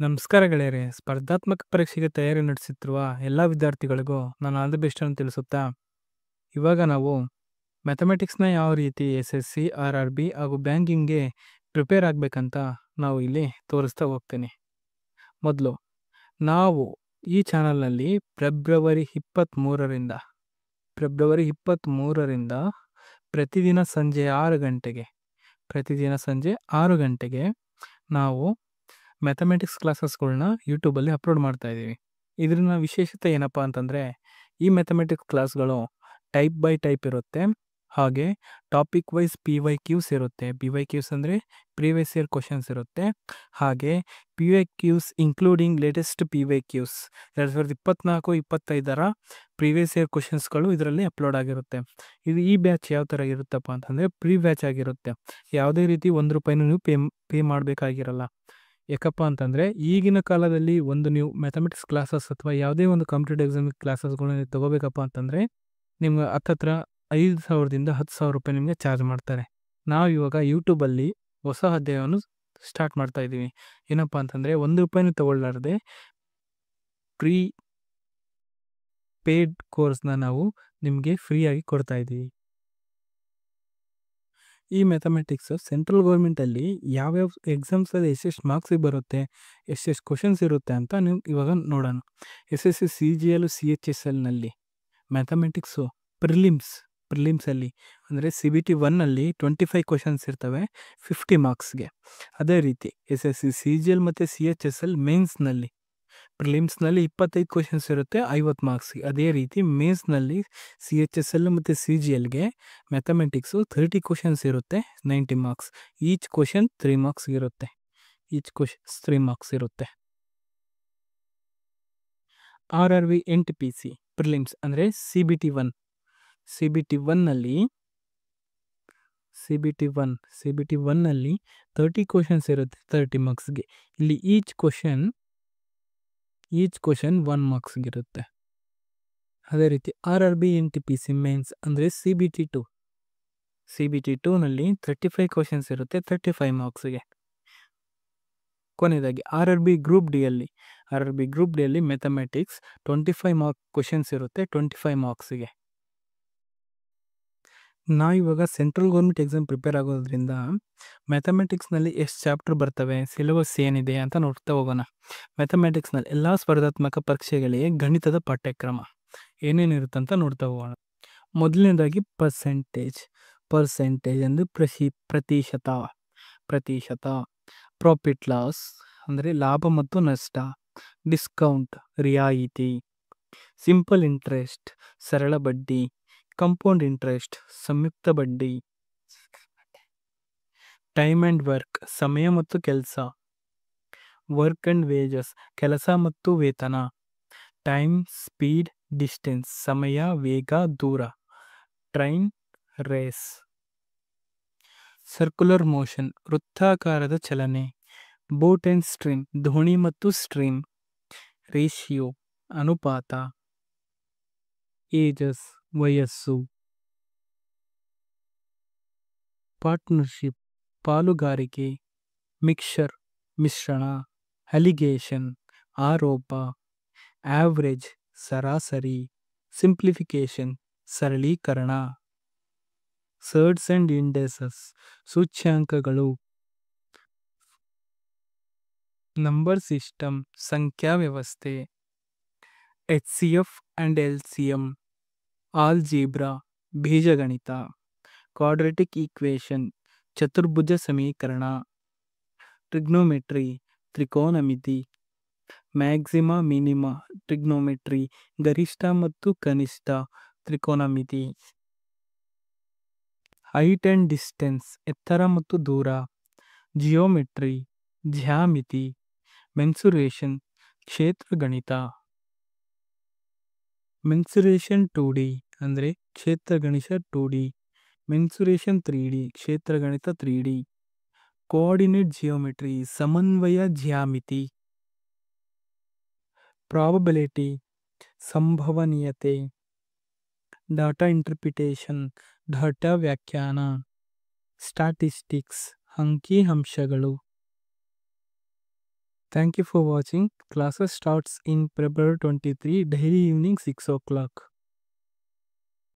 ನಮಸ್ಕಾರ ಗೆಳೆಯರೇ, ಸ್ಪರ್ಧಾತ್ಮಕ ಪರೀಕ್ಷೆಗೆ ತಯಾರಿ ನಡೆಸುತ್ತಿರುವ ಎಲ್ಲ ವಿದ್ಯಾರ್ಥಿಗಳಿಗೂ ನಾನು ಆಲ್ ದಿ ಬೆಸ್ಟ್ ಅನ್ನು ತಿಳಿಸುತ್ತಾ, ಇವಾಗ ನಾವು ಮ್ಯಾಥಮೆಟಿಕ್ಸ್ನ ಯಾವ ರೀತಿ SSC, RRB ಹಾಗೂ ಬ್ಯಾಂಕಿಂಗ್ಗೆ ಪ್ರಿಪೇರ್ ಆಗಬೇಕಂತ ನಾವು ಇಲ್ಲಿ ತೋರಿಸ್ತಾ ಹೋಗ್ತೀನಿ. ಮೊದಲು ನಾವು ಈ ಚಾನಲ್ನಲ್ಲಿ ಫೆಬ್ರವರಿ 23ರಿಂದ ಪ್ರತಿದಿನ ಸಂಜೆ 6 ಗಂಟೆಗೆ ನಾವು ಮ್ಯಾಥಮೆಟಿಕ್ಸ್ ಕ್ಲಾಸಸ್ಗಳನ್ನ ಯೂಟ್ಯೂಬಲ್ಲಿ ಅಪ್ಲೋಡ್ ಮಾಡ್ತಾ ಇದ್ದೀವಿ. ಇದರ ವಿಶೇಷತೆ ಏನಪ್ಪ ಅಂತಂದರೆ, ಈ ಮ್ಯಾಥಮೆಟಿಕ್ಸ್ ಕ್ಲಾಸ್ಗಳು ಟೈಪ್ ಬೈ ಟೈಪ್ ಇರುತ್ತೆ. ಹಾಗೆ ಟಾಪಿಕ್ ವೈಸ್ PYQs ಇರುತ್ತೆ. PYQs ಅಂದರೆ ಪ್ರೀವಿಯಸ್ ಇಯರ್ ಕ್ವಶನ್ಸ್ ಇರುತ್ತೆ. ಹಾಗೆ PYQs including latest PYQs 2024-25 previous year ಕ್ವಶನ್ಸ್ಗಳು ಇದರಲ್ಲಿ ಅಪ್ಲೋಡ್ ಆಗಿರುತ್ತೆ. ಈ ಬ್ಯಾಚ್ ಯಾವ ಥರ ಇರುತ್ತಪ್ಪ ಅಂತಂದರೆ ಪ್ರೀ ಬ್ಯಾಚ್ ಆಗಿರುತ್ತೆ. ಯಾವುದೇ ರೀತಿ ₹1 ನೀವು ಪೇ ಮಾಡಬೇಕಾಗಿರಲ್ಲ. ಯಾಕಪ್ಪ ಅಂತಂದರೆ ಈಗಿನ ಕಾಲದಲ್ಲಿ ನೀವು ಮ್ಯಾಥಮೆಟಿಕ್ಸ್ ಕ್ಲಾಸಸ್ ಅಥವಾ ಯಾವುದೇ ಒಂದು ಕಾಂಪಿಟೇಟಿವ್ ಎಕ್ಸಾಮಿಕ್ ಕ್ಲಾಸಸ್ಗಳನ್ನ ತೊಗೋಬೇಕಪ್ಪ ಅಂತಂದರೆ ನಿಮ್ಗೆ ಹತ್ತತ್ರ ₹5,000ದಿಂದ ₹10,000 ನಿಮಗೆ ಚಾರ್ಜ್ ಮಾಡ್ತಾರೆ. ನಾವು ಇವಾಗ ಯೂಟ್ಯೂಬಲ್ಲಿ ಹೊಸ ಅಧ್ಯಾಯವನ್ನು ಸ್ಟಾರ್ಟ್ ಮಾಡ್ತಾ ಇದ್ದೀವಿ. ಏನಪ್ಪ ಅಂತಂದರೆ ₹1 ತೊಗೊಳ್ಳಾರ್ದೆ ಪೇಯ್ಡ್ ಕೋರ್ಸ್ನ ನಾವು ನಿಮಗೆ ಫ್ರೀಯಾಗಿ ಕೊಡ್ತಾ ಇದ್ದೀವಿ. ಈ ಮ್ಯಾಥಮೆಟಿಕ್ಸ್ ಸೆಂಟ್ರಲ್ ಗೌರ್ಮೆಂಟಲ್ಲಿ ಯಾವ್ಯಾವ ಎಕ್ಸಾಮ್ಸಲ್ಲಿ ಎಷ್ಟೆಷ್ಟು ಮಾರ್ಕ್ಸಿಗೆ ಬರುತ್ತೆ, ಎಷ್ಟೆಷ್ಟು ಕ್ವಶನ್ಸ್ ಇರುತ್ತೆ ಅಂತ ನೀವು ಇವಾಗ ನೋಡೋಣ. SSC CGL CHSLನಲ್ಲಿ ಮ್ಯಾಥಮೆಟಿಕ್ಸು ಪ್ರಿಲಿಮ್ಸಲ್ಲಿ ಅಂದರೆ CBT 1ನಲ್ಲಿ 25 ಕ್ವಶನ್ಸ್ ಇರ್ತವೆ 50 ಮಾರ್ಕ್ಸ್ಗೆ. ಅದೇ ರೀತಿ SSC CGL ಮತ್ತು CHSL ಮೇನ್ಸ್ನಲ್ಲಿ ಪ್ರಿಲಿಮ್ಸ್ನಲ್ಲಿ 25 ಕ್ವಶನ್ಸ್ ಇರುತ್ತೆ 50 ಮಾರ್ಕ್ಸ್ಗೆ. ಅದೇ ರೀತಿ ಮೇನ್ಸ್ನಲ್ಲಿ CHSL ಮತ್ತು CGLಗೆ ಮ್ಯಾಥಮೆಟಿಕ್ಸು 30 ಕ್ವಶನ್ಸ್ ಇರುತ್ತೆ 90 ಮಾರ್ಕ್ಸ್. ಈಚ್ ಕ್ವಶನ್ 3 ಮಾರ್ಕ್ಸ್ ಇರುತ್ತೆ. RRB NTPC ಪ್ರಿಲಿಮ್ಸ್ ಅಂದರೆ CBT 1ನಲ್ಲಿ 30 ಕ್ವಶನ್ಸ್ ಇರುತ್ತೆ 30 ಮಾರ್ಕ್ಸ್ಗೆ. ಇಲ್ಲಿ ಈಚ್ ಕ್ವಶನ್ 1 ಮಾರ್ಕ್ಸ್ಗಿರುತ್ತೆ. ಅದೇ ರೀತಿ RRB NTPC ಮೇನ್ಸ್ ಅಂದರೆ CBT 2ನಲ್ಲಿ 35 ಕ್ವಶನ್ಸ್ ಇರುತ್ತೆ 35 ಮಾರ್ಕ್ಸ್ಗೆ. ಕೊನೆಯದಾಗಿ RRB ಗ್ರೂಪ್ ಡಿಯಲ್ಲಿ ಮ್ಯಾಥಮೆಟಿಕ್ಸ್ 25 ಕ್ವಶನ್ಸ್ ಇರುತ್ತೆ 25 ಮಾರ್ಕ್ಸ್ಗೆ. ನಾವಿವಾಗ ಸೆಂಟ್ರಲ್ ಗೌರ್ಮೆಂಟ್ ಎಕ್ಸಾಮ್ ಪ್ರಿಪೇರ್ ಆಗೋದ್ರಿಂದ ಮ್ಯಾಥಮೆಟಿಕ್ಸ್ನಲ್ಲಿ ಎಷ್ಟು ಚಾಪ್ಟರ್ ಬರ್ತವೆ, ಸಿಲೆಬಸ್ ಏನಿದೆ ಅಂತ ನೋಡ್ತಾ ಹೋಗೋಣ. ಮ್ಯಾಥಮೆಟಿಕ್ಸ್ನಲ್ಲಿ ಎಲ್ಲ ಸ್ಪರ್ಧಾತ್ಮಕ ಪರೀಕ್ಷೆಗಳಿಗೆ ಗಣಿತದ ಪಾಠ್ಯಕ್ರಮ ಏನೇನಿರುತ್ತೆ ಅಂತ ನೋಡ್ತಾ ಹೋಗೋಣ. ಮೊದಲನೇದಾಗಿ ಪರ್ಸೆಂಟೇಜ್ ಅಂದರೆ ಪ್ರತಿಶತ. ಪ್ರಾಫಿಟ್ ಲಾಸ್ ಅಂದರೆ ಲಾಭ ಮತ್ತು ನಷ್ಟ. ಡಿಸ್ಕೌಂಟ್ ರಿಯಾಯಿತಿ. ಸಿಂಪಲ್ ಇಂಟ್ರೆಸ್ಟ್ ಸರಳ ಬಡ್ಡಿ. ಕಂಪೌಂಡ್ ಇಂಟ್ರೆಸ್ಟ್ ಸಂಯುಕ್ತ ಬಡ್ಡಿ. ಟೈಮ್ ಆ್ಯಂಡ್ ವರ್ಕ್ ಸಮಯ ಮತ್ತು ಕೆಲಸ. ವರ್ಕ್ ಆ್ಯಂಡ್ ವೇಜಸ್ ಕೆಲಸ ಮತ್ತು ವೇತನ. ಟೈಮ್, ಸ್ಪೀಡ್, ಡಿಸ್ಟೆನ್ಸ್ ಸಮಯ, ವೇಗ, ದೂರ. Train, race. ಸರ್ಕ್ಯುಲರ್ ಮೋಷನ್ ವೃತ್ತಾಕಾರದ ಚಲನೆ. ಬೋಟ್ ಆ್ಯಂಡ್ ಸ್ಟ್ರೀಮ್ ದೋಣಿ ಮತ್ತು ಸ್ಟ್ರೀಮ್. ರೇಷಿಯೋ ಅನುಪಾತ. ಏಜಸ್ ವಯಸ್ಸು. ಪಾರ್ಟ್ನರ್ಶಿಪ್ ಪಾಲುಗಾರಿಕೆ. ಮಿಶ್ರಣ. ಅಲಿಗೇಷನ್ ಆರೋಪ. ಆವ್ರೇಜ್ ಸರಾಸರಿ. ಸಿಂಪ್ಲಿಫಿಕೇಶನ್ ಸರಳೀಕರಣ. ಸರ್ಡ್ಸ್ ಆ್ಯಂಡ್ ಇಂಡೆಸಸ್ ಸೂಚ್ಯಾಂಕಗಳು. ನಂಬರ್ ಸಿಸ್ಟಮ್ ಸಂಖ್ಯಾ ವ್ಯವಸ್ಥೆ. HCF ಆ್ಯಂಡ್ LCM ಆಲ್ಜೀಬ್ರಾ ಬೀಜಗಣಿತ. ಕ್ವಾಡ್ರಾಟಿಕ್ ಈಕ್ವೇಷನ್ ಚತುರ್ಭುಜ ಸಮೀಕರಣ. ಟ್ರಿಗ್ನೋಮೆಟ್ರಿ ತ್ರಿಕೋನಮಿತಿ. ಮ್ಯಾಕ್ಸಿಮಾ ಮಿನಿಮಾ ಟ್ರಿಗ್ನೋಮೆಟ್ರಿ ಗರಿಷ್ಠ ಮತ್ತು ಕನಿಷ್ಠ ತ್ರಿಕೋನಮಿತಿ. ಹೈಟ್ ಆ್ಯಂಡ್ ಡಿಸ್ಟೆನ್ಸ್ ಎತ್ತರ ಮತ್ತು ದೂರ. ಜಿಯೋಮೆಟ್ರಿ ಜ್ಯಾಮಿತಿ. ಮೆನ್ಸುರೇಷನ್ ಕ್ಷೇತ್ರಗಣಿತ. ಮೆನ್ಸುರೇಷನ್ 2D ಅಂದರೆ ಕ್ಷೇತ್ರಗಣಿತ 2D. Mensuration 3D ಕ್ಷೇತ್ರಗಣಿತ 3D. Coordinate geometry ಸಮನ್ವಯ ಜ್ಯಾಮಿತಿ. ಪ್ರಾಬಬಿಲಿಟಿ ಸಂಭವನೀಯತೆ. ಡಾಟಾ ಇಂಟರ್ಪ್ರಿಟೇಷನ್ ಡಾಟಾ ವ್ಯಾಖ್ಯಾನ. ಸ್ಟ್ಯಾಟಿಸ್ಟಿಕ್ಸ್ ಅಂಕಿಅಂಶಗಳು. Thank you for watching. Classes starts in February 23, daily evening 6 o'clock.